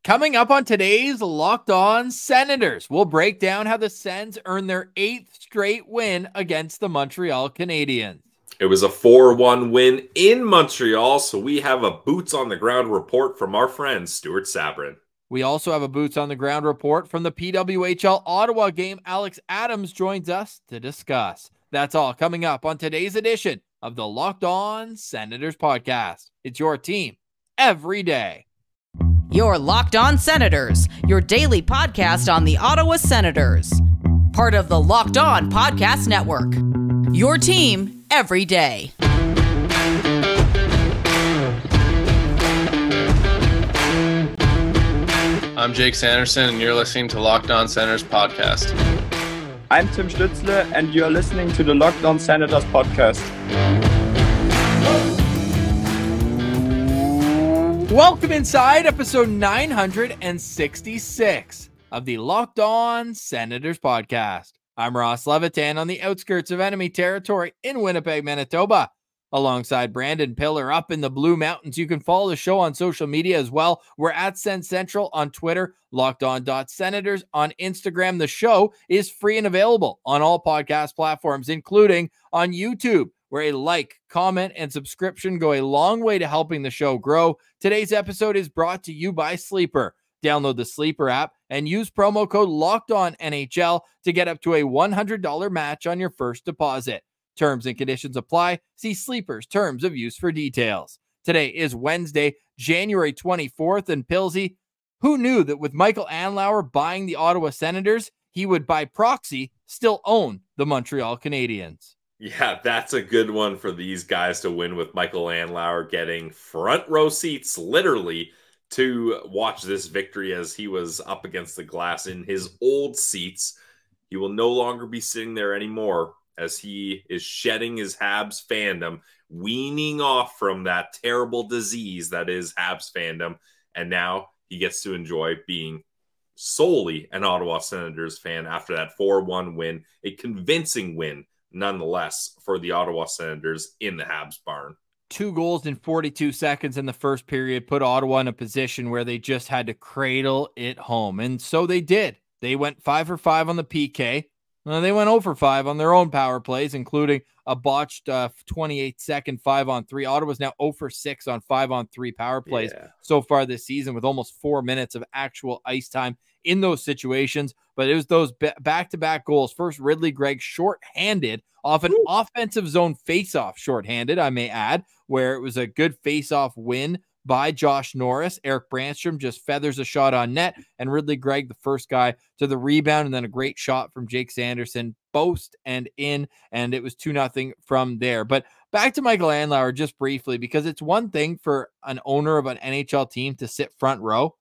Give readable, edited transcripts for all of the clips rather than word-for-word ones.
Coming up on today's Locked On Senators, we'll break down how the Sens earned their 8th straight win against the Montreal Canadiens. It was a 4-1 win in Montreal, so we have a boots-on-the-ground report from our friend Stewart Sabourin. We also have a boots-on-the-ground report from the PWHL Ottawa game. Alex Adams joins us to discuss. That's all coming up on today's edition of the Locked On Senators podcast. It's your team every day. Your Locked On Senators, your daily podcast on the Ottawa Senators. Part of the Locked On Podcast Network. Your team every day. I'm Jake Sanderson, and you're listening to Locked On Senators podcast. I'm Tim Stützle, and you're listening to the Locked On Senators podcast. Welcome inside episode 966 of the Locked On Senators podcast. I'm Ross Levitan on the outskirts of enemy territory in Winnipeg, Manitoba, alongside Brandon Piller up in the Blue Mountains. You can follow the show on social media as well. We're at Sens Central on Twitter, LockedOn.Senators on Instagram. The show is free and available on all podcast platforms, including on YouTube, where a like, comment, and subscription go a long way to helping the show grow. Today's episode is brought to you by Sleeper. Download the Sleeper app and use promo code LOCKEDONNHL to get up to a $100 match on your first deposit. Terms and conditions apply. See Sleeper's terms of use for details. Today is Wednesday, January 24th, and Pilsy, who knew that with Michael Andlauer buying the Ottawa Senators, he would by proxy still own the Montreal Canadiens? Yeah, that's a good one for these guys to win, with Michael Andlauer getting front row seats, literally, to watch this victory as he was up against the glass in his old seats. He will no longer be sitting there anymore, as he is shedding his Habs fandom, weaning off from that terrible disease that is Habs fandom, and now he gets to enjoy being solely an Ottawa Senators fan after that 4-1 win, a convincing win nonetheless for the Ottawa Senators in the Habs barn. 2 goals in 42 seconds in the first period put Ottawa in a position where they just had to cradle it home. And so they did. They went 5 for 5 on the PK. They went 0 for 5 on their own power plays, including a botched 28-second 5-on-3. Ottawa's now 0 for 6 on 5-on-3 power plays so far this season, with almost 4 minutes of actual ice time in those situations. But it was those back-to-back goals. First, Ridley Gregg shorthanded off an offensive zone faceoff, shorthanded, I may add, where it was a good faceoff win by Josh Norris. Eric Brandstrom just feathers a shot on net, and Ridley Gregg, the first guy to the rebound, and then a great shot from Jake Sanderson, post and in, and it was 2-0 from there. But back to Michael Andlauer just briefly, because it's one thing for an owner of an NHL team to sit front row,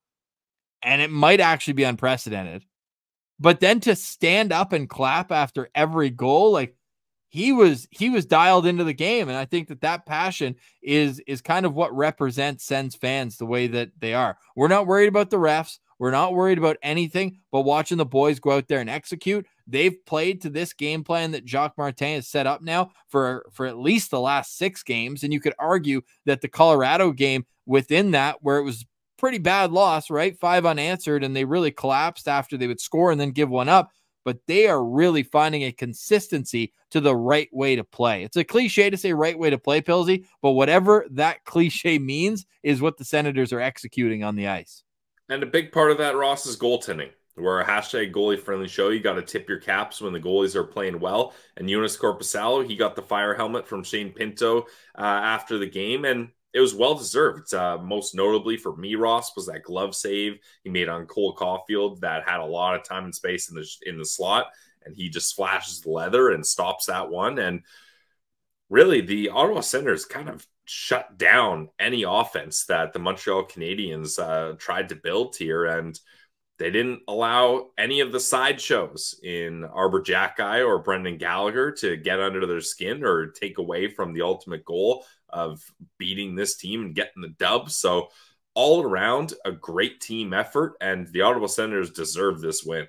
and it might actually be unprecedented, but then to stand up and clap after every goal, like, he was dialed into the game. And I think that passion is kind of what represents Sens fans the way that they are. We're not worried about the refs. We're not worried about anything but watching the boys go out there and execute. They've played to this game plan that Jacques Martin has set up now for at least the last 6 games. And you could argue that the Colorado game within that, where it was pretty bad loss, right? 5 unanswered, and they really collapsed after they would score and then give one up. But they are really finding a consistency to the right way to play. It's a cliche to say right way to play, Pilsy, but whatever that cliche means is what the Senators are executing on the ice. And a big part of that, Ross, is goaltending. We're a hashtag goalie-friendly show. You got to tip your caps when the goalies are playing well. And Joonas Korpisalo, he got the fire helmet from Shane Pinto after the game, and it was well-deserved. Most notably for me, Ross, was that glove save he made on Cole Caulfield that had a lot of time and space in the slot, and he just flashes the leather and stops that one. And really, the Ottawa Senators kind of shut down any offense that the Montreal Canadiens tried to build here, and they didn't allow any of the sideshows in Arbor Jacki or Brendan Gallagher to get under their skin or take away from the ultimate goal of beating this team and getting the dub. So all around, a great team effort, and the Ottawa Senators deserve this win.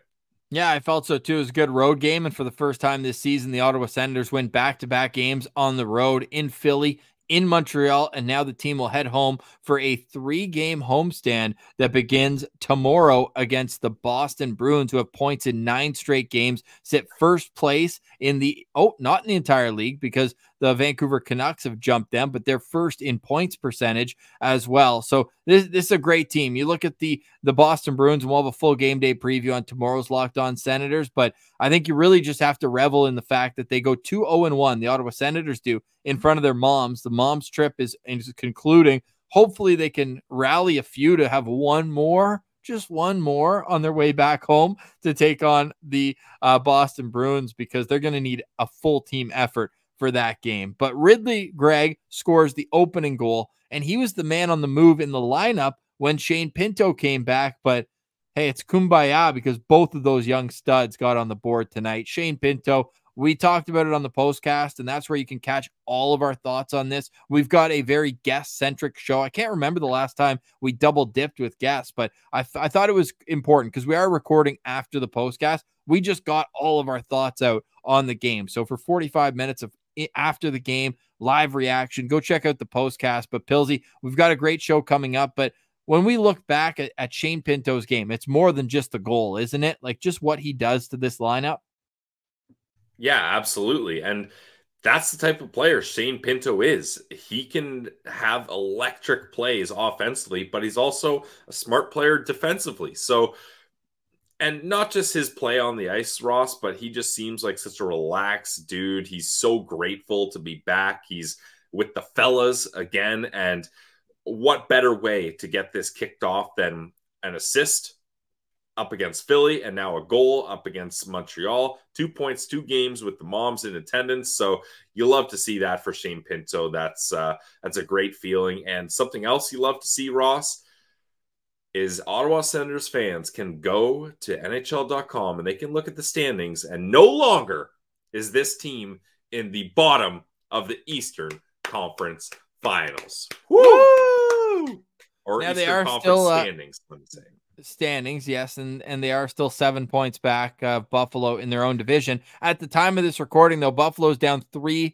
Yeah, I felt so too. It was a good road game, and for the first time this season, the Ottawa Senators win back-to-back games on the road in Philly, in Montreal, and now the team will head home for a 3-game homestand that begins tomorrow against the Boston Bruins, who have points in 9 straight games, sit first place in the, not in the entire league, because the Vancouver Canucks have jumped them, but they're first in points percentage as well. So this is a great team. You look at the Boston Bruins, and we'll have a full game day preview on tomorrow's Locked On Senators, but I think you really just have to revel in the fact that they go 2-0-1, the Ottawa Senators do, in front of their moms. The moms trip is concluding. Hopefully they can rally a few to have just one more on their way back home to take on the Boston Bruins, because they're going to need a full team effort for that game. But Ridley Gregg scores the opening goal, and he was the man on the move in the lineup when Shane Pinto came back. But hey, it's kumbaya, because both of those young studs got on the board tonight. Shane Pinto, we talked about it on the postcast, and that's where you can catch all of our thoughts on this. We've got a very guest-centric show. I can't remember the last time we double-dipped with guests, but I thought it was important because we are recording after the postcast. We just got all of our thoughts out on the game. So for 45 minutes of after the game, live reaction, go check out the postcast. But Pilsy, we've got a great show coming up. But when we look back at Shane Pinto's game, it's more than just the goal, isn't it? Like, just what he does to this lineup. Yeah, absolutely. And that's the type of player Shane Pinto is. He can have electric plays offensively, but he's also a smart player defensively. So, and not just his play on the ice, Ross, but he just seems like such a relaxed dude. He's so grateful to be back. He's with the fellas again. And what better way to get this kicked off than an assist up against Philly, and now a goal up against Montreal. 2 points, 2 games with the moms in attendance. So you love to see that for Shane Pinto. That's a great feeling. And something else you love to see, Ross, is Ottawa Senators fans can go to NHL.com and they can look at the standings, and no longer is this team in the bottom of the Eastern Conference Finals. Woo! Or now Eastern they are Conference still, standings, let me say. Standings, yes, and they are still 7 points back of Buffalo in their own division. At the time of this recording, though, Buffalo's down 3-0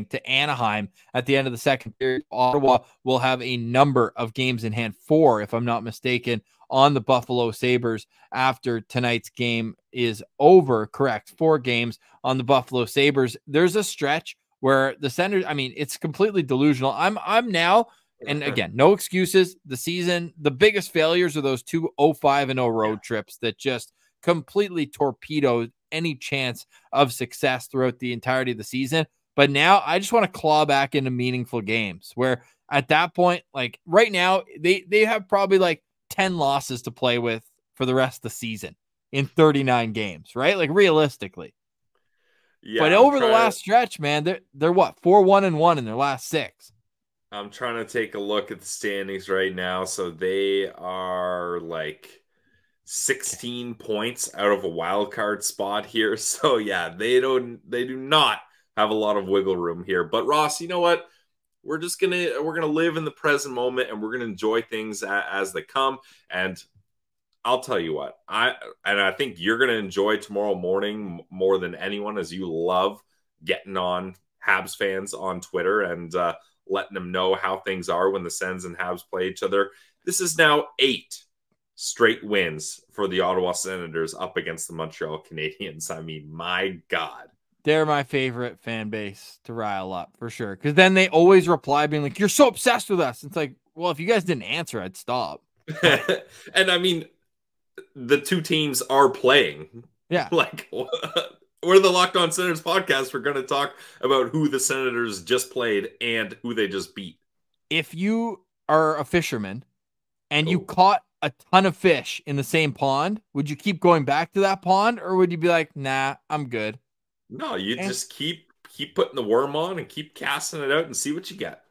to Anaheim at the end of the second period. Ottawa will have a number of games in hand, 4, if I'm not mistaken, on the Buffalo Sabres after tonight's game is over. Correct, 4 games on the Buffalo Sabres. There's a stretch where the Senators, I mean, it's completely delusional. I'm now. And again, no excuses. The season, the biggest failures are those 2 0-5-0 road trips that just completely torpedoed any chance of success throughout the entirety of the season. But now I just want to claw back into meaningful games where at that point, like right now, they have probably like 10 losses to play with for the rest of the season in 39 games, right? Like realistically. Yeah, but over the last stretch, man, they're what, 4-1-1 in their last 6. I'm trying to take a look at the standings right now. So they are like 16 points out of a wild card spot here. So yeah, they do not have a lot of wiggle room here. But Ross, you know what? We're gonna live in the present moment, and we're gonna enjoy things as they come. And I'll tell you what, I think you're gonna enjoy tomorrow morning more than anyone, as you love getting on Habs fans on Twitter and letting them know how things are when the Sens and Habs play each other. This is now 8 straight wins for the Ottawa Senators up against the Montreal Canadiens. I mean, my God. They're my favorite fan base to rile up, for sure. Because then they always reply being like, you're so obsessed with us. It's like, well, if you guys didn't answer, I'd stop. And I mean, the 2 teams are playing. Yeah. Like, we're the Locked On Senators podcast. We're going to talk about who the Senators just played and who they just beat. If you are a fisherman and you caught a ton of fish in the same pond, would you keep going back to that pond, or would you be like, nah, I'm good? No, you just keep putting the worm on and keep casting it out and see what you get.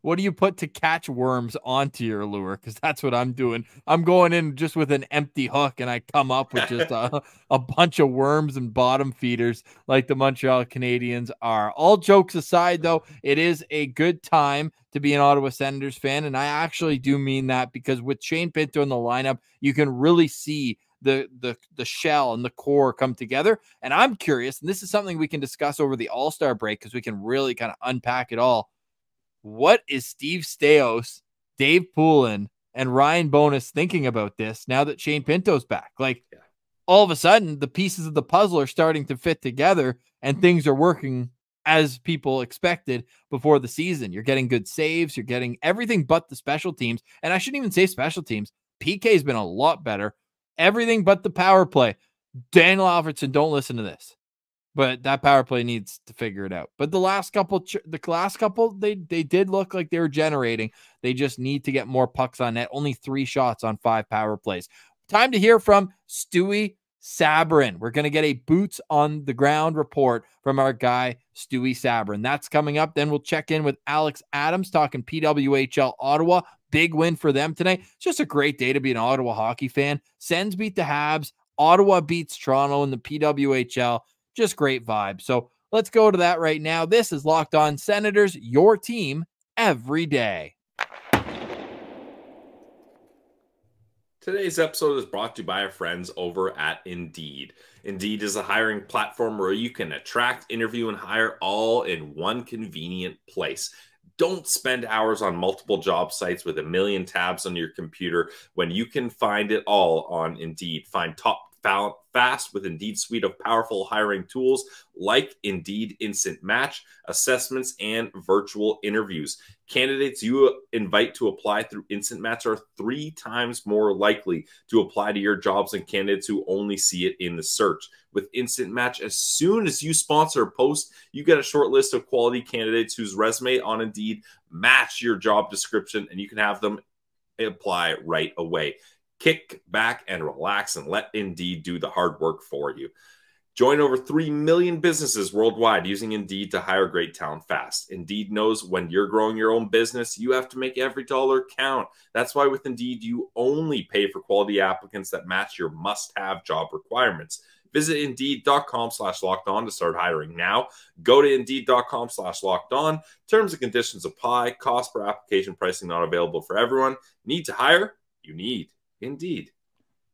What do you put to catch worms onto your lure? Because that's what I'm doing. I'm going in just with an empty hook, and I come up with just a bunch of worms and bottom feeders like the Montreal Canadiens are. All jokes aside, though, it is a good time to be an Ottawa Senators fan, and I actually do mean that, because with Shane Pinto in the lineup, you can really see the shell and the core come together. And I'm curious, and this is something we can discuss over the All-Star break, because we can really kind of unpack it all. what is Steve Staios, Dave Poulin, and Ryan Bonus thinking about this now that Shane Pinto's back? Like, all of a sudden, the pieces of the puzzle are starting to fit together and things are working as people expected before the season. You're getting good saves. You're getting everything but the special teams. And I shouldn't even say special teams. PK has been a lot better. Everything but the power play. Daniel Alfredson, don't listen to this. But that power play needs to figure it out. But the last couple, they did look like they were generating. They just need to get more pucks on net. Only 3 shots on 5 power plays. Time to hear from Stewart Sabourin. We're going to get a boots on the ground report from our guy, Stewart Sabourin. That's coming up. Then we'll check in with Alex Adams talking PWHL Ottawa. Big win for them tonight. It's just a great day to be an Ottawa hockey fan. Sens beat the Habs. Ottawa beats Toronto in the PWHL. Just great vibes. So let's go to that right now. This is Locked On Senators, your team every day. Today's episode is brought to you by our friends over at Indeed. Indeed is a hiring platform where you can attract, interview, and hire all in one convenient place. Don't spend hours on multiple job sites with a million tabs on your computer when you can find it all on Indeed. Find top talent fast with Indeed's suite of powerful hiring tools like Indeed Instant Match, assessments, and virtual interviews. Candidates you invite to apply through Instant Match are 3 times more likely to apply to your jobs than candidates who only see it in the search. With Instant Match, as soon as you sponsor a post, you get a short list of quality candidates whose resume on Indeed match your job description, and you can have them apply right away. Kick back and relax and let Indeed do the hard work for you. Join over 3 million businesses worldwide using Indeed to hire great talent fast. Indeed knows when you're growing your own business, you have to make every dollar count. That's why with Indeed, you only pay for quality applicants that match your must-have job requirements. Visit Indeed.com/lockedon to start hiring now. Go to Indeed.com/lockedon. Terms and conditions apply. Cost per application pricing not available for everyone. Need to hire? You need Indeed.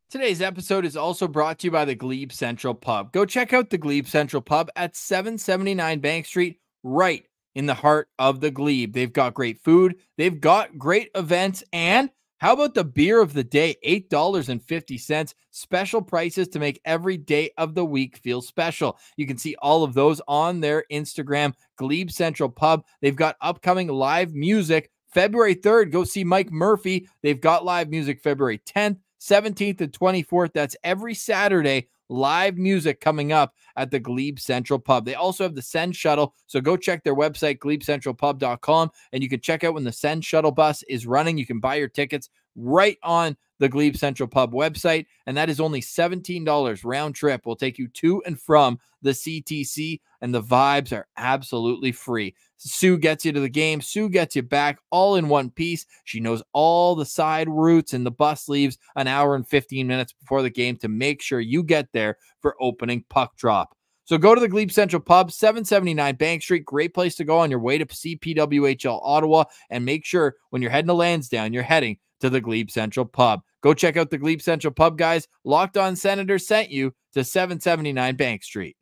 Today's episode is also brought to you by the Glebe Central Pub. Go check out the Glebe Central Pub at 779 Bank Street, right in the heart of the Glebe. They've got great food. They've got great events. And how about the beer of the day? $8.50. Special prices to make every day of the week feel special. You can see all of those on their Instagram, Glebe Central Pub. They've got upcoming live music. February 3rd, go see Mike Murphy. They've got live music February 10th, 17th, and 24th. That's every Saturday. Live music coming up at the Glebe Central Pub. They also have the Sens Shuttle, so go check their website, glebecentralpub.com, and you can check out when the Sens Shuttle bus is running. You can buy your tickets right on the Glebe Central Pub website, and that is only $17 round trip. Will take you to and from the CTC, and the vibes are absolutely free. Sue gets you to the game. Sue gets you back all in one piece. She knows all the side routes, and the bus leaves an hour and 15 minutes before the game to make sure you get there for opening puck drop. So go to the Glebe Central Pub, 779 Bank Street. Great place to go on your way to see PWHL Ottawa. And make sure when you're heading to Lansdowne, you're heading to the Glebe Central Pub. Go check out the Glebe Central Pub, guys. Locked On Senators sent you to 779 Bank Street.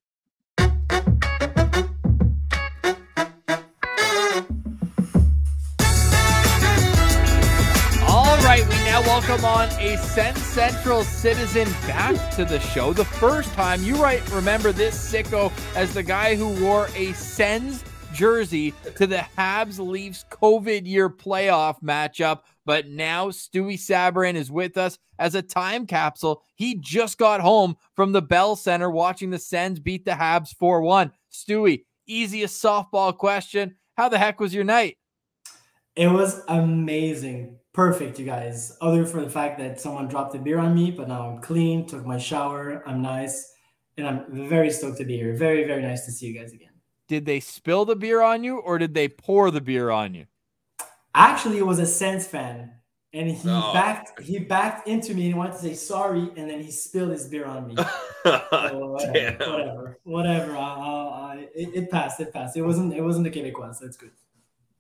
Right, we now welcome on a Sens Central citizen back to the show. The first time, you right, remember this sicko as the guy who wore a Sens jersey to the Habs Leafs COVID year playoff matchup. But now Stewart Sabourin is with us as a time capsule. He just got home from the Bell Center watching the Sens beat the Habs 4-1. Stewie, easiest softball question. How the heck was your night? It was amazing. Perfect, you guys. Other for the fact that someone dropped a beer on me, but now I'm clean, took my shower, I'm nice, and I'm very stoked to be here. Very, very nice to see you guys again. Did they spill the beer on you, or did they pour the beer on you? Actually, it was a Sens fan, and he backed into me and he wanted to say sorry, and then he spilled his beer on me. So whatever. It passed. It wasn't the Québécois, so it's good.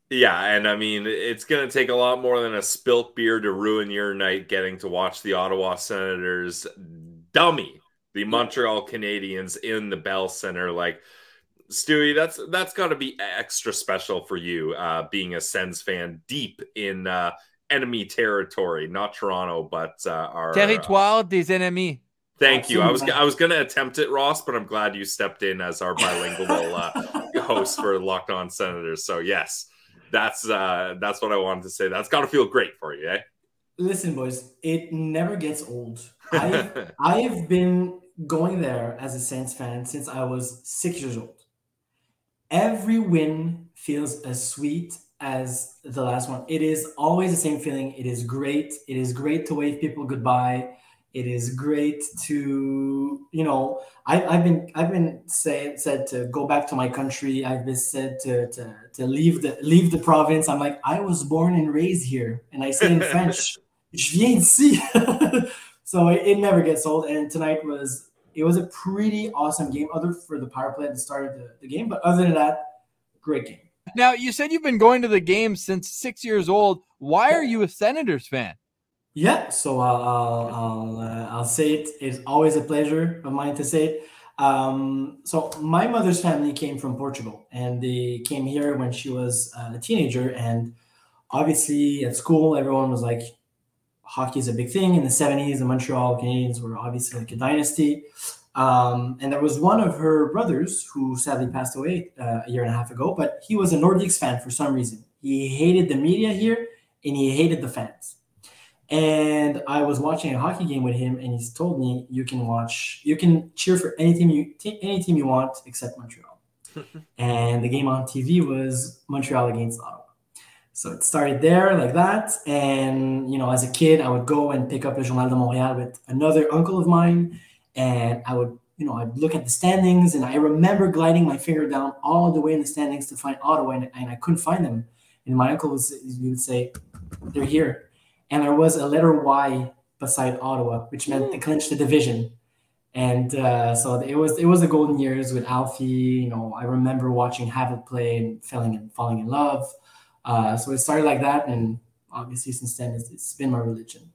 Yeah, and I mean, it's going to take a lot more than a spilt beer to ruin your night getting to watch the Ottawa Senators dummy the Montreal Canadiens in the Bell Center. Like, Stewie, that's got to be extra special for you, being a Sens fan deep in enemy territory, not Toronto, but our territoire des ennemis. Thank you. I was going to attempt it, Ross, but I'm glad you stepped in as our bilingual host for Locked On Senators. So yes, that's what I wanted to say. That's got to feel great for you, eh? Listen, boys, it never gets old. I've been going there as a Sens fan since I was 6 years old. Every win feels as sweet as the last one. It is always the same feeling. It is great. It is great to wave people goodbye. It is great to, I've been said to go back to my country. I've been said to leave the province. I'm like, I was born and raised here, and I say in French, je viens d'ici. So it never gets old. And tonight was a pretty awesome game, other for the power play at the start of the game. But other than that, great game. Now, you said you've been going to the game since 6 years old. Why are you a Senators fan? Yeah, so I'll say it. It's always a pleasure of mine to say it. So my mother's family came from Portugal, and they came here when she was a teenager. And obviously at school, everyone was like, hockey is a big thing. In the 70s, the Montreal Canadiens were obviously like a dynasty. And there was one of her brothers who sadly passed away a year and a half ago, but he was a Nordiques fan for some reason. He hated the media here, and he hated the fans. And I was watching a hockey game with him, and he's told me you can cheer for any team you want except Montreal. And the game on TV was Montreal against Ottawa. So it started there like that. And, as a kid, I would go and pick up Le Journal de Montréal with another uncle of mine. And I would, I'd look at the standings, and I remember gliding my finger down all the way in the standings to find Ottawa, and I couldn't find them. And my uncle would say, they're here. And there was a letter Y beside Ottawa, which meant they clinched the division. And so it was the golden years with Alfie. I remember watching Habs play and falling in love. So it started like that, and obviously since then it's been my religion.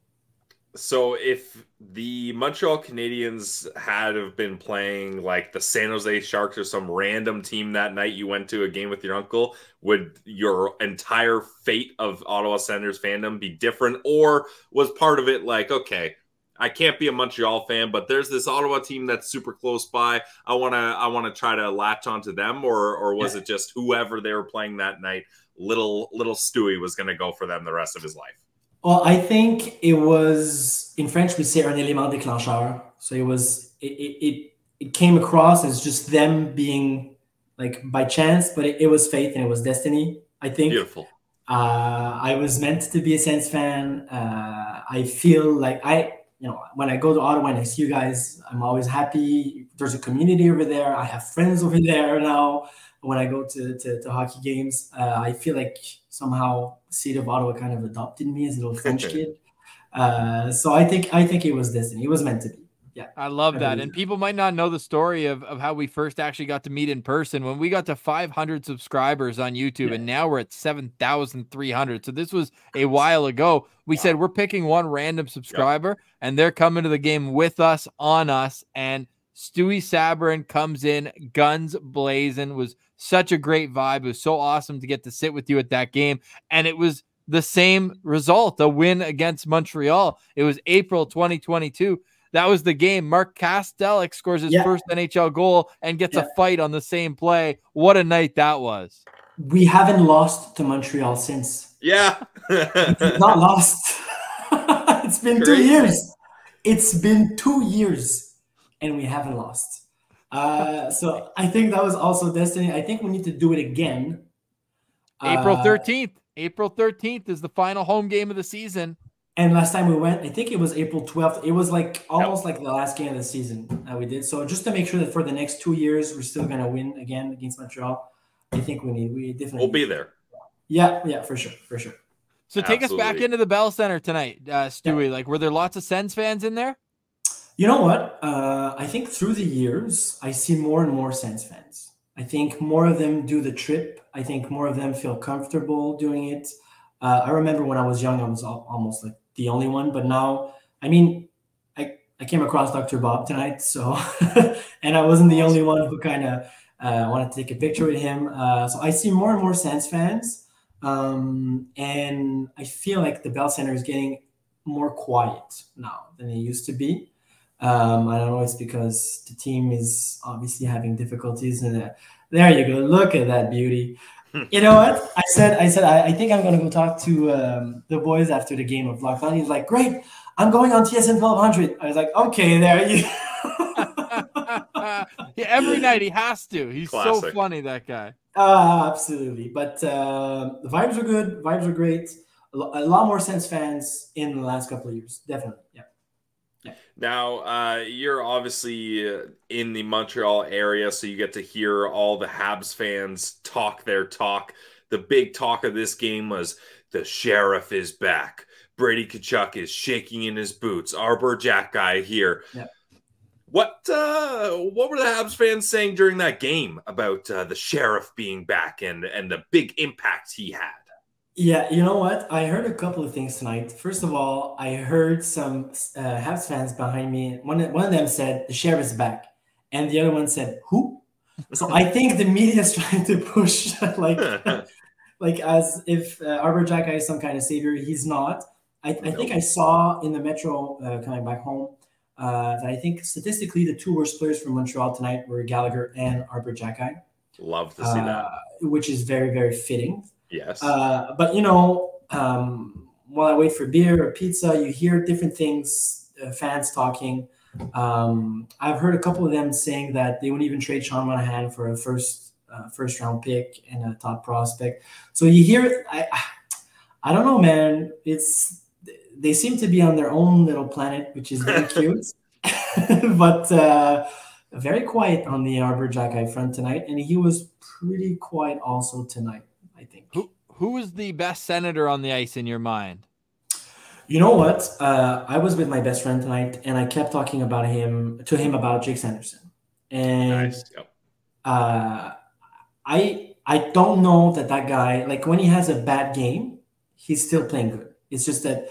So if the Montreal Canadiens had have been playing like the San Jose Sharks or some random team that night you went to a game with your uncle, would your entire fate of Ottawa Senators fandom be different? Or was part of it like, okay, I can't be a Montreal fan, but there's this Ottawa team that's super close by. I wanna try to latch onto them, or was it just whoever they were playing that night, little Stewie was gonna go for them the rest of his life? Well, I think it was, in French we say un élément déclencheur. So it came across as just them being like by chance, but it was fate and it was destiny, I think. Beautiful. I was meant to be a Sens fan. I feel like when I go to Ottawa and I see you guys, I'm always happy. There's a community over there. I have friends over there now. When I go to hockey games, I feel like somehow the city of Ottawa kind of adopted me as a little French kid. So I think it was destiny. It was meant to be. Yeah, I love that. And people might not know the story of how we first actually got to meet in person when we got to 500 subscribers on YouTube, and now we're at 7,300. So this was a while ago. We said we're picking one random subscriber, and they're coming to the game with us, on us, and Stewart Sabourin comes in guns blazing. Was such a great vibe. It was so awesome to get to sit with you at that game. And it was the same result, a win against Montreal. It was April 2022. That was the game. Mark Kastelik scores his first NHL goal and gets a fight on the same play. What a night that was. We haven't lost to Montreal since. Yeah. It's not lost. It's been 2 years. It's been 2 years. And we haven't lost. So I think that was also destiny. I think we need to do it again. April 13th. April 13th is the final home game of the season. And last time we went, I think it was April 12th. It was like almost like the last game of the season that we did. So just to make sure that for the next 2 years, we're still going to win again against Montreal, I think we definitely. We'll be there. Yeah, for sure. So take us back into the Bell Center tonight, Stewie. Like, were there lots of Sens fans in there? You know what? I think through the years, I see more and more Sens fans. I think more of them do the trip. I think more of them feel comfortable doing it. I remember when I was young, I was almost like the only one. But now, I mean, I came across Dr. Bob tonight. So, and I wasn't the only one who kind of I wanted to take a picture with him. So I see more and more Sens fans, and I feel like the Bell Center is getting more quiet now than it used to be. I don't know. It's because the team is obviously having difficulties, and there you go. Look at that beauty. You know what? I said, I think I'm going to go talk to the boys after the game of Lockdown. He's like, great. I'm going on TSN 1200. I was like, okay, there you. Yeah, every night he has to. He's Classic. So funny, that guy. Absolutely. But the vibes are good. Vibes are great. A lot more Sens fans in the last couple of years. Definitely. Yeah. Now, you're obviously in the Montreal area, so you get to hear all the Habs fans talk their talk. The big talk of this game was the sheriff is back. Brady Tkachuk is shaking in his boots. Arbor Jack guy here. Yeah. What were the Habs fans saying during that game about the sheriff being back and the big impact he had? Yeah, you know what? I heard a couple of things tonight. First of all, I heard some Habs fans behind me. One of them said, the sheriff is back. And the other one said, who? So I think the media is trying to push like as if Arbor Jack is some kind of savior. He's not. I think I saw in the Metro coming back home that I think statistically the two worst players from Montreal tonight were Gallagher and Arbor Jack. Love to see that. Which is very, very fitting. Yes. But, you know, while I wait for beer or pizza, you hear different things, fans talking. I've heard a couple of them saying that they wouldn't even trade Sean Monahan for a first round pick and a top prospect. So you hear it. I don't know, man. They seem to be on their own little planet, which is very cute, but very quiet on the Arbor Jack front tonight. And he was pretty quiet also tonight, I think. Who was the best Senator on the ice in your mind? You know what? I was with my best friend tonight, and I kept talking about him about Jake Sanderson. And nice. Yep. I don't know that guy, like when he has a bad game, he's still playing good. It's just that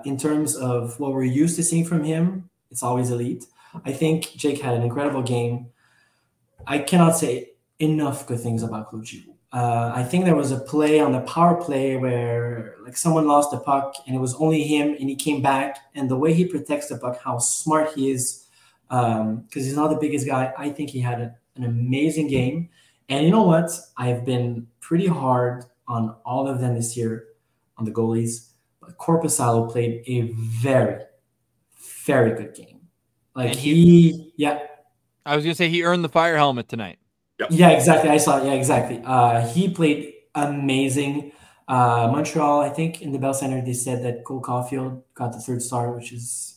in terms of what we're used to seeing from him, it's always elite. I think Jake had an incredible game. I cannot say enough good things about Claude Giroux. I think there was a play on the power play where like someone lost the puck and it was only him and he came back, and the way he protects the puck, how smart he is, because he's not the biggest guy. I think he had an amazing game. And you know what? I've been pretty hard on all of them this year on the goalies, but Korpisalo played a very, very good game. Like I was going to say he earned the fire helmet tonight. Yep. Yeah, exactly. I saw it. Yeah, exactly. He played amazing. Montreal, I think in the Bell Center, they said that Cole Caulfield got the third star, which is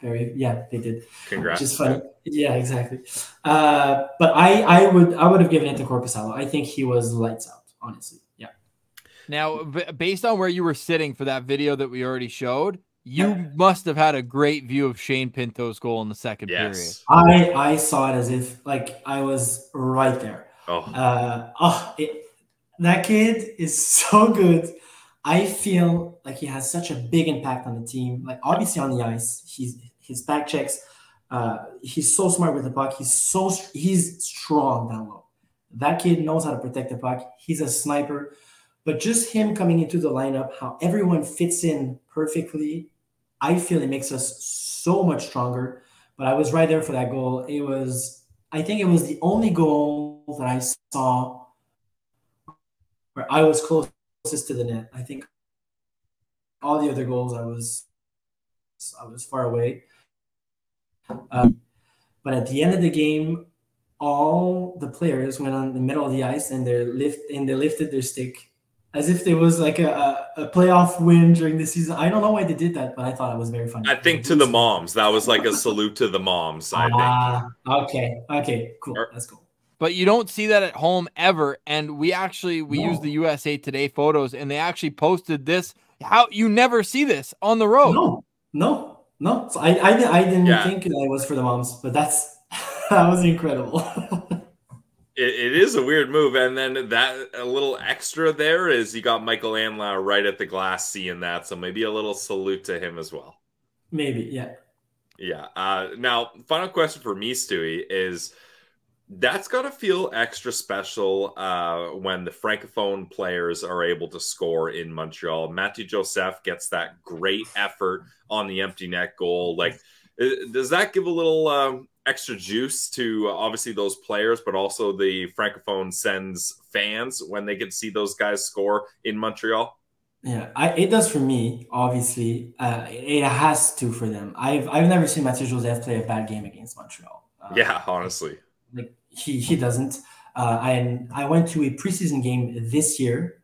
they did. Congrats. Which is funny. Yeah, exactly. But I would have given it to Korpisalo. I think he was lights out, honestly. Yeah. Now, based on where you were sitting for that video that we already showed, you must have had a great view of Shane Pinto's goal in the second period. I saw it as if like I was right there. That kid is so good. I feel like he has such a big impact on the team. Like obviously on the ice, his back checks. He's so smart with the puck. He's strong down low. That kid knows how to protect the puck. He's a sniper. But just him coming into the lineup, how everyone fits in perfectly, I feel it makes us so much stronger. But I was right there for that goal. I think it was the only goal that I saw where I was closest to the net. I think all the other goals I was far away. But at the end of the game, all the players went on the middle of the ice and they lifted their stick as if there was like a playoff win during the season. I don't know why they did that, but I thought it was very funny. I think to the moms. That was like a salute to the moms, I think. Okay, cool. That's cool. But you don't see that at home ever. And we used the USA Today photos, and they actually posted this. How you never see this on the road. No. So I didn't think that it was for the moms, but that was incredible. It is a weird move, and then that a little extra there is you got Michael Andlauer right at the glass seeing that, so maybe a little salute to him as well. Maybe, yeah. Yeah. Now, final question for me, Stewie, is That's got to feel extra special when the Francophone players are able to score in Montreal. Mathieu Joseph gets that great effort on the empty net goal. Like, does that give a little extra juice to obviously those players, but also the Francophone Sens fans when they get to see those guys score in Montreal? Yeah, it does for me, obviously. It has to for them. I've never seen Mathieu Joseph play a bad game against Montreal. Yeah, honestly. Like, he doesn't. I went to a preseason game this year,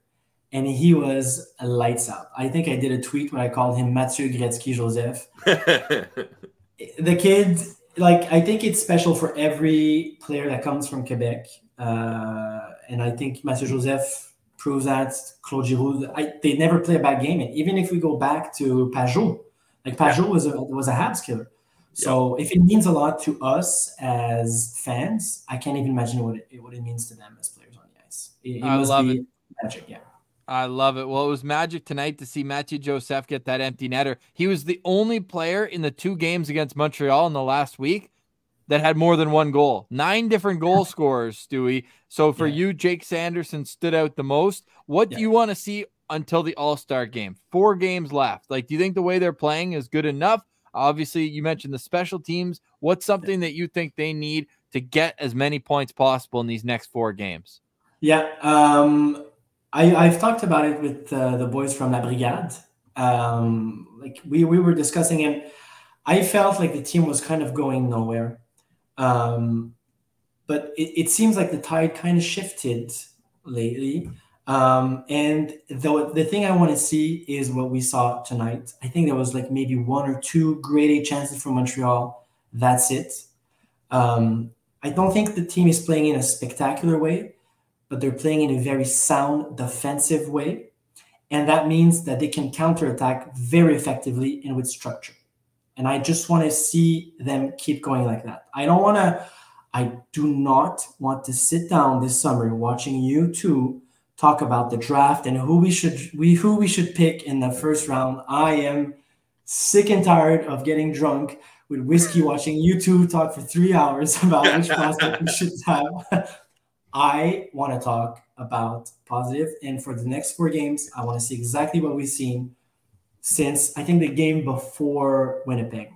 and he was lights out. I think I did a tweet when I called him Mathieu Gretzky Joseph. The kid, like, I think it's special for every player that comes from Quebec. And I think Mathieu Joseph proves that. Claude Giroux, they never play a bad game. And even if we go back to Pajot, like Pajot was a Habs killer. So if it means a lot to us as fans, I can't even imagine what it means to them as players on the ice. It must be magic, yeah. I love it. Well, it was magic tonight to see Mathieu Joseph get that empty netter. He was the only player in the 2 games against Montreal in the last week that had more than 1 goal. 9 different goal scorers, Stewie. So for you, Jake Sanderson stood out the most. What do you want to see until the All-Star game? 4 games left. Like, do you think the way they're playing is good enough? Obviously, you mentioned the special teams. What's something that you think they need to get as many points possible in these next 4 games? Yeah, I've talked about it with the boys from La Brigade. Like we were discussing it. I felt like the team was kind of going nowhere. But it seems like the tide kind of shifted lately. And the thing I want to see is what we saw tonight. I think there was like maybe 1 or 2 grade A chances from Montreal. That's it. I don't think the team is playing in a spectacular way, but they're playing in a very sound defensive way. And that means that they can counterattack very effectively and with structure. And I just want to see them keep going like that. I do not want to sit down this summer watching you two talk about the draft and who we should pick in the first round. I am sick and tired of getting drunk with whiskey watching you two talk for 3 hours about which prospect we should have. I want to talk about positive, and for the next 4 games, I want to see exactly what we've seen since I think the game before Winnipeg,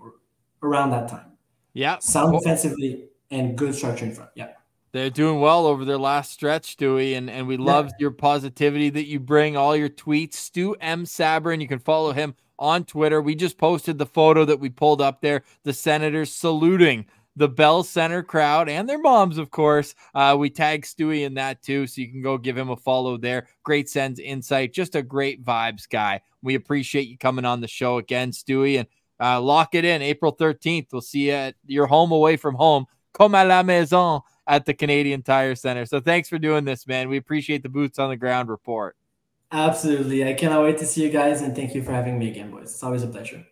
around that time. Yeah, sound defensively and good structure in front. Yeah. They're doing well over their last stretch, Stewie, and we love your positivity that you bring, all your tweets. Stu M. Sabourin, you can follow him on Twitter. We just posted the photo that we pulled up there, the Senators saluting the Bell Center crowd and their moms, of course. We tagged Stewie in that too, so you can go give him a follow there. Great Sens insight, just a great vibes guy. We appreciate you coming on the show again, Stewie, and lock it in. April 13th, we'll see you at your home away from home, comme à la maison, at the Canadian Tire Center. So thanks for doing this, man. We appreciate the boots on the ground report. Absolutely. I cannot wait to see you guys, and thank you for having me again, boys. It's always a pleasure.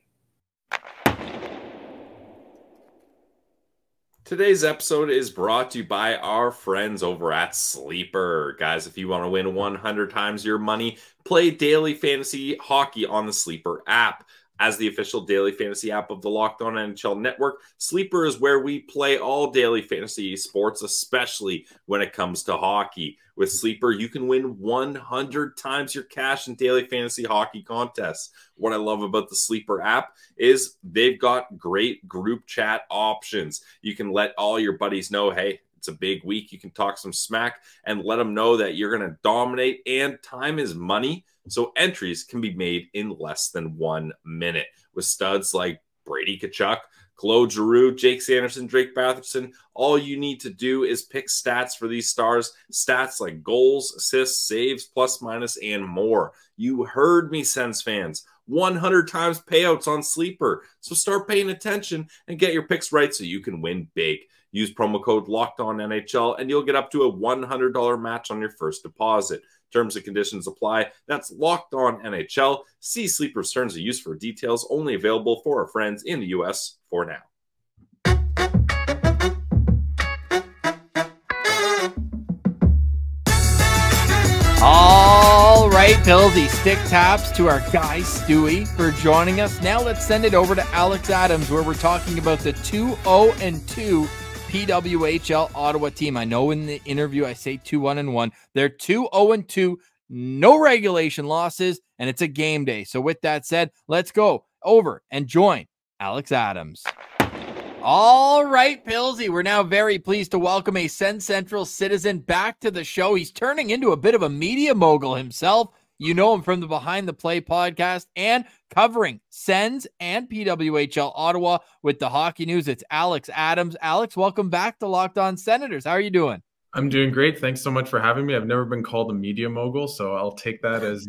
Today's episode is brought to you by our friends over at Sleeper. Guys, if you want to win 100 times your money, play daily fantasy hockey on the Sleeper app. As the official daily fantasy app of the Locked On NHL Network, Sleeper is where we play all daily fantasy sports, especially when it comes to hockey. With Sleeper, you can win 100 times your cash in daily fantasy hockey contests. What I love about the Sleeper app is they've got great group chat options. You can let all your buddies know, hey, it's a big week. You can talk some smack and let them know that you're going to dominate, and time is money. So entries can be made in less than 1 minute. With studs like Brady Tkachuk, Claude Giroux, Jake Sanderson, Drake Batherson, all you need to do is pick stats for these stars. Stats like goals, assists, saves, plus, minus, and more. You heard me, Sens fans. 100 times payouts on Sleeper. So start paying attention and get your picks right so you can win big. Use promo code LOCKEDONNHL and you'll get up to a $100 match on your first deposit. Terms and conditions apply. That's Locked On NHL. See Sleeper's terms of use for details. Only available for our friends in the U.S. for now. All right, Pillsy, stick taps to our guy Stewie for joining us. Now let's send it over to Alex Adams, where we're talking about the 2-0-2 PWHL Ottawa team. I know in the interview I say 2-1-1. They're 2-0-2, no regulation losses, and it's a game day. So with that said, let's go over and join Alex Adams. All right, Pillsy, we're now very pleased to welcome a Sens Central citizen back to the show. He's turning into a bit of a media mogul himself. You know him from the Behind the Play podcast and covering Sens and PWHL Ottawa with the hockey news. It's Alex Adams. Alex, welcome back to Locked On Senators. How are you doing? I'm doing great. Thanks so much for having me. I've never been called a media mogul, so I'll take that as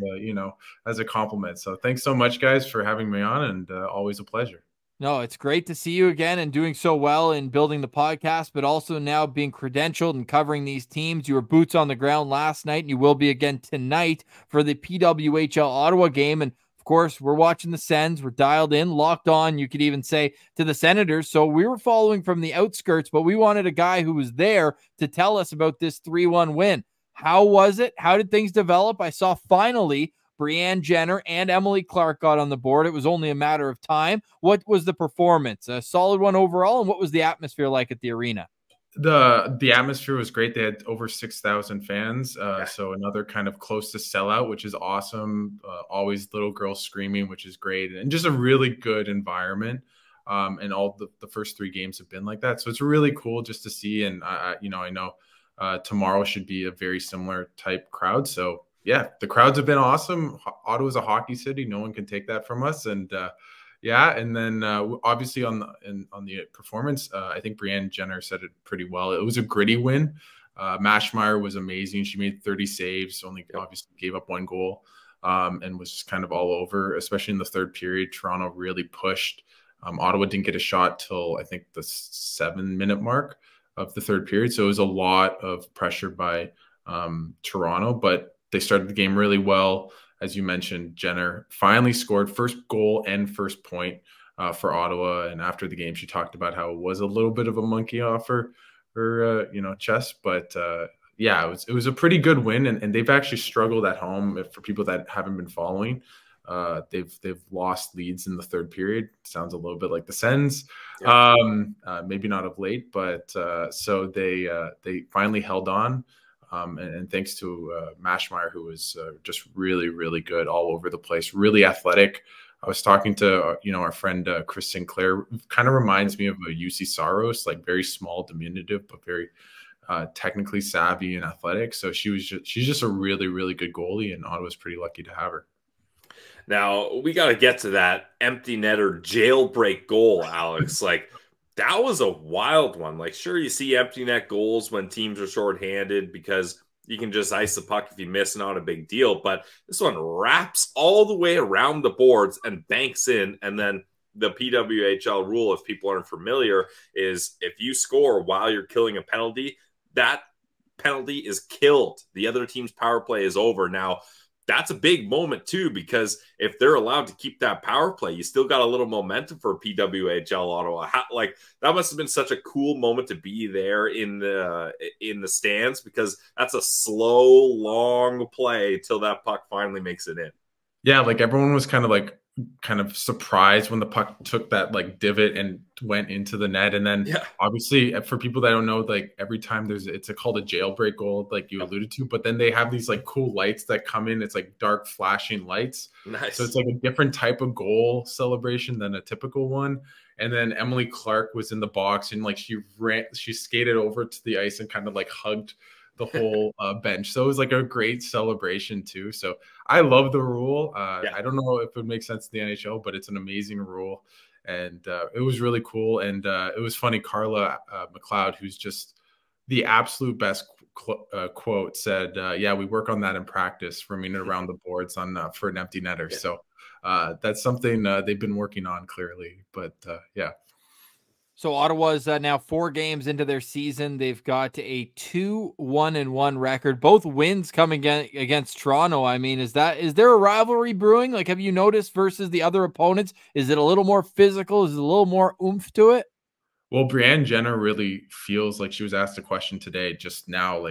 as a compliment. So thanks so much, guys, for having me on, and always a pleasure. No, it's great to see you again and doing so well in building the podcast, but also now being credentialed and covering these teams. You were boots on the ground last night, and you will be again tonight for the PWHL Ottawa game. And of course, we're watching the Sens. We're dialed in, locked on, you could even say, to the Senators. So we were following from the outskirts, but we wanted a guy who was there to tell us about this 3-1 win. How was it? How did things develop? I saw finally Brianne Jenner and Emily Clark got on the board. It was only a matter of time. What was the performance? A solid one overall, and what was the atmosphere like at the arena? The atmosphere was great. They had over 6,000 fans, so another kind of close to sellout, which is awesome. Always little girls screaming, which is great, and just a really good environment. And all the first 3 games have been like that, so it's really cool just to see. And I know tomorrow should be a very similar type crowd. So yeah, the crowds have been awesome. Ottawa's a hockey city. No one can take that from us. And and then obviously on the performance, I think Brianne Jenner said it pretty well. It was a gritty win. Mashmeyer was amazing. She made 30 saves, only obviously gave up 1 goal, and was just kind of all over, especially in the third period. Toronto really pushed. Ottawa didn't get a shot till I think the 7-minute mark of the third period. So it was a lot of pressure by Toronto, but they started the game really well. As you mentioned, Jenner finally scored first goal and first point for Ottawa. And after the game, she talked about how it was a little bit of a monkey off her chest. But it was a pretty good win. And they've actually struggled at home. For people that haven't been following, they've lost leads in the third period. Sounds a little bit like the Sens, maybe not of late, but so they finally held on. And thanks to Mashmeyer, who was just really, really good all over the place, really athletic. I was talking to, our friend Chris Sinclair. Kind of reminds me of a UC Saros, like very small, diminutive, but very technically savvy and athletic. So she's just a really, really good goalie, and Ottawa's pretty lucky to have her. Now, we got to get to that empty netter jailbreak goal, Alex. That was a wild one. Sure, you see empty net goals when teams are shorthanded because you can just ice the puck if you miss, not a big deal. But this one wraps all the way around the boards and banks in. And then the PWHL rule, if people aren't familiar, is if you score while you're killing a penalty, that penalty is killed. The other team's power play is over. Now, that's a big moment too, because if they're allowed to keep that power play, you still got a little momentum for PWHL Ottawa. That must have been such a cool moment to be there in the stands, because that's a slow, long play till that puck finally makes it in. Yeah, everyone was kind of surprised when the puck took that divot and went into the net. And then obviously, for people that don't know, every time it's called a jailbreak goal, like you alluded to, but then they have these cool lights that come in. It's dark flashing lights. Nice. So it's a different type of goal celebration than a typical one. And then Emily Clark was in the box, and she skated over to the ice and kind of hugged the whole bench. So it was a great celebration too. So I love the rule. I don't know if it would make sense in the NHL, but it's an amazing rule. And it was really cool. And it was funny. Carla McLeod, who's just the absolute best quote, said, we work on that in practice, roaming around the boards for an empty netter. Yeah. So that's something they've been working on clearly, but So Ottawa's now 4 games into their season. They've got a 2-1-1 record. Both wins coming against Toronto. I mean, is there a rivalry brewing? Have you noticed versus the other opponents? Is it a little more physical? Is it a little more oomph to it? Well, Brianne Jenner really feels like she was asked a question today just now,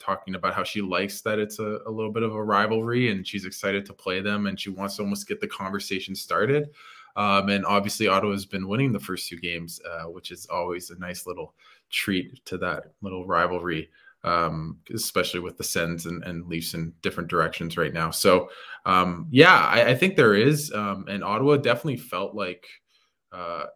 talking about how she likes that it's a little bit of a rivalry and she's excited to play them and she wants to almost get the conversation started. And obviously Ottawa has been winning the first 2 games, which is always a nice little treat to that little rivalry, especially with the Sens and Leafs in different directions right now. So I think there is, and Ottawa definitely felt like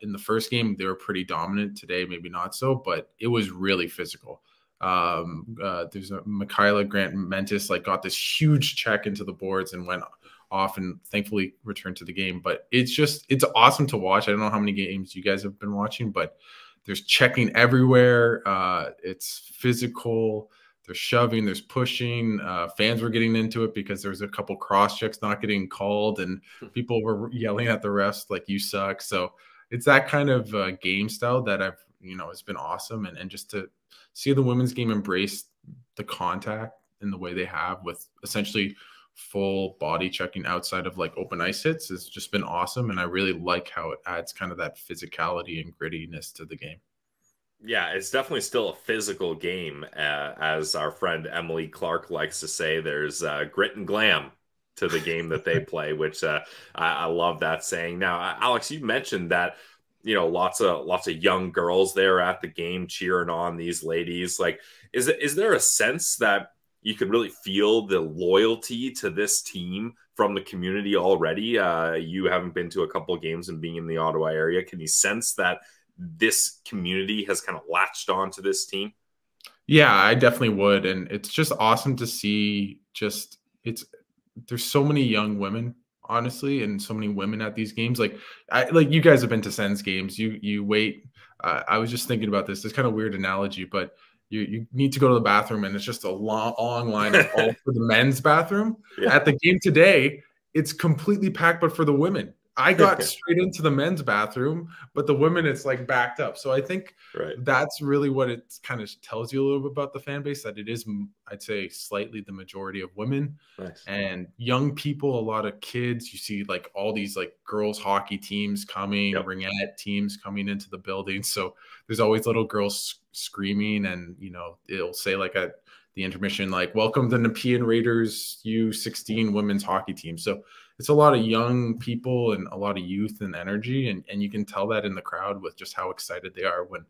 in the first game they were pretty dominant. Today maybe not so, but it was really physical. There's a Michaela Grant-Mentis got this huge check into the boards and went off and thankfully returned to the game. But it's awesome to watch. I don't know how many games you guys have been watching, but there's checking everywhere. It's physical. There's shoving, there's pushing. Fans were getting into it because there was a couple cross checks not getting called and people were yelling at the refs like, you suck. So it's that kind of game style that it's been awesome. And just to see the women's game embrace the contact in the way they have with essentially full body checking outside of open ice hits has just been awesome. And I really like how it adds kind of that physicality and grittiness to the game. Yeah, it's definitely still a physical game. As our friend Emily Clark likes to say, there's grit and glam to the game that they play, which I love that saying. Now, Alex, you mentioned that lots of young girls there at the game cheering on these ladies. Is there a sense that you could really feel the loyalty to this team from the community already? You haven't been to a couple of games and being in the Ottawa area. Can you sense that this community has kind of latched on to this team? Yeah, I definitely would. And it's just awesome to see there's so many young women, honestly, and so many women at these games. You guys have been to Sens games. You wait. I was just thinking about this. It's kind of weird analogy, but you need to go to the bathroom and it's just a long line of all for the men's bathroom. Yeah. At the game today, it's completely packed, but for the women. I got straight into the men's bathroom, but the women, it's backed up. So I think that's really what it kind of tells you a little bit about the fan base, that it is, I'd say, slightly the majority of women. Nice. And young people, a lot of kids. You see all these girls hockey teams coming, ringette teams coming into the building. So there's always little girls screaming, and it'll say at the intermission, welcome the Nepean Raiders U16 women's hockey team. So it's a lot of young people and a lot of youth and energy. And you can tell that in the crowd with just how excited they are when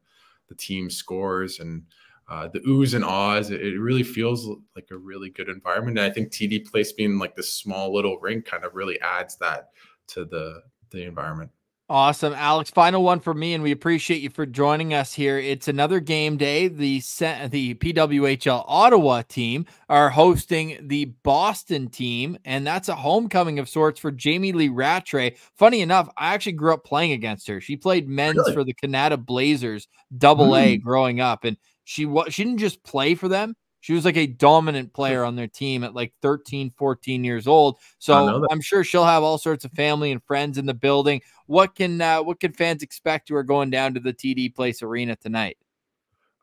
the team scores and the oohs and ahs. It really feels like a really good environment. And I think TD Place being this small little rink kind of really adds that to the environment. Awesome, Alex. Final one for me, and we appreciate you for joining us here. It's another game day. The PWHL Ottawa team are hosting the Boston team, and that's a homecoming of sorts for Jamie Lee Rattray. Funny enough, I actually grew up playing against her. She played men's for the Canada Blazers AA growing up, and she didn't just play for them. She was a dominant player on their team at 13, 14 years old. So I'm sure she'll have all sorts of family and friends in the building. What can fans expect who are going down to the TD Place Arena tonight?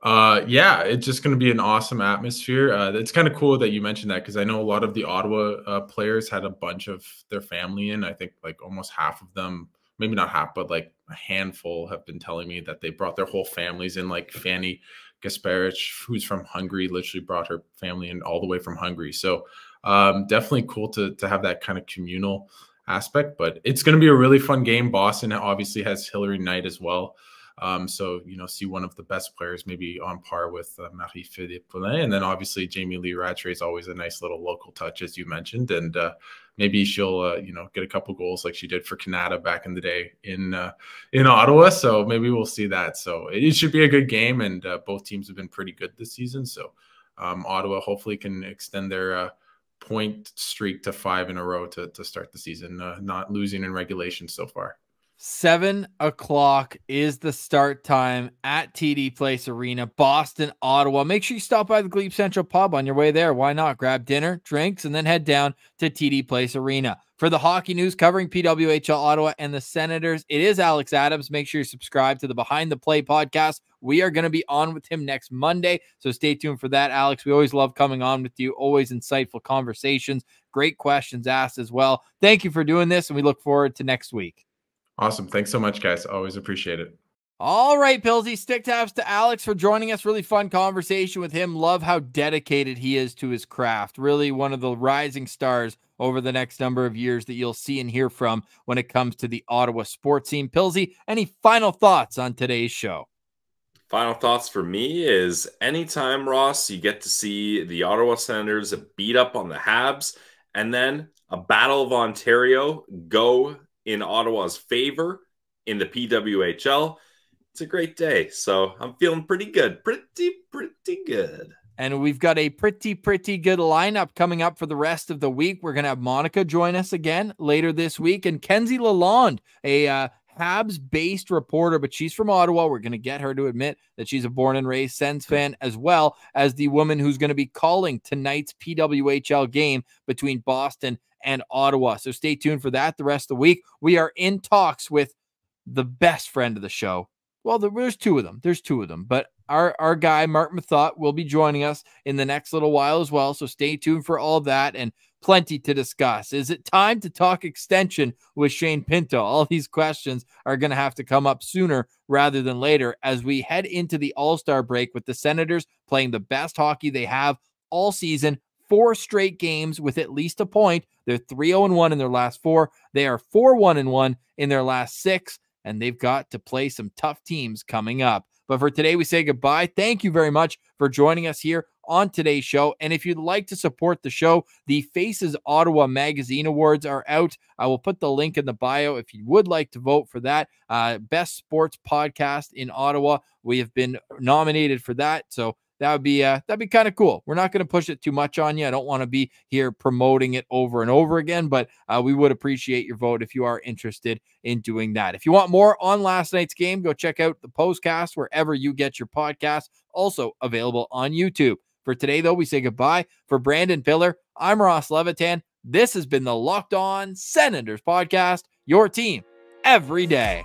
It's just going to be an awesome atmosphere. It's kind of cool that you mentioned that, because I know a lot of the Ottawa players had a bunch of their family in. I think almost half of them, maybe not half, but a handful have been telling me that they brought their whole families in. Fanny Gasparich, who's from Hungary, literally brought her family in all the way from Hungary. So definitely cool to have that kind of communal aspect, but it's going to be a really fun game. Boston obviously has Hillary Knight as well. So, see one of the best players maybe on par with Marie-Philippe Poulin. And then obviously Jamie Lee Rattray is always a nice little local touch, as you mentioned. And maybe she'll, get a couple goals like she did for Canada back in the day in Ottawa. So maybe we'll see that. So it should be a good game. And both teams have been pretty good this season. So Ottawa hopefully can extend their point streak to 5 in a row to start the season, not losing in regulation so far. 7 o'clock is the start time at TD Place Arena, Boston, Ottawa. Make sure you stop by the Glebe Central Pub on your way there. Why not? Grab dinner, drinks, and then head down to TD Place Arena. For the hockey news covering PWHL Ottawa and the Senators, it is Alex Adams. Make sure you subscribe to the Behind the Play podcast. We are going to be on with him next Monday, so stay tuned for that, Alex. We always love coming on with you. Always insightful conversations. Great questions asked as well. Thank you for doing this, and we look forward to next week. Awesome. Thanks so much, guys. Always appreciate it. All right, Pillsy, stick taps to Alex for joining us. Really fun conversation with him. Love how dedicated he is to his craft. Really one of the rising stars over the next number of years that you'll see and hear from when it comes to the Ottawa sports scene. Pillsy, any final thoughts on today's show? Final thoughts for me is anytime, Ross, you get to see the Ottawa Senators beat up on the Habs and then a Battle of Ontario go in Ottawa's favor in the PWHL, it's a great day. So I'm feeling pretty good. Pretty good. And we've got a pretty good lineup coming up for the rest of the week. We're going to have Monica join us again later this week. And Kenzie Lalonde, a Habs-based reporter, but she's from Ottawa. We're going to get her to admit that she's a born and raised Sens fan, as well as the woman who's going to be calling tonight's PWHL game between Boston and Ottawa. So stay tuned for that the rest of the week. We are in talks with the best friend of the show. Well, there's two of them. But our guy, Mark Mathot, will be joining us in the next little while as well. So stay tuned for all that and plenty to discuss. Is it time to talk extension with Shane Pinto? All these questions are going to have to come up sooner rather than later as we head into the All-Star break with the Senators playing the best hockey they have all season. 4 straight games with at least a point. They're 3-0-1 in their last 4. They are 4-1-1 in their last 6. And they've got to play some tough teams coming up. But for today, we say goodbye. Thank you very much for joining us here on today's show. And if you'd like to support the show, the Faces Ottawa Magazine Awards are out. I will put the link in the bio if you would like to vote for that. Best sports podcast in Ottawa. We have been nominated for that. So that'd be kind of cool. We're not going to push it too much on you. I don't want to be here promoting it over and over again, but we would appreciate your vote if you are interested in doing that. If you want more on last night's game, go check out the POSTCAST wherever you get your podcasts. Also available on YouTube. For today, though, we say goodbye. For Brandon Piller, I'm Ross Levitan. This has been the Locked On Senators podcast, your team every day.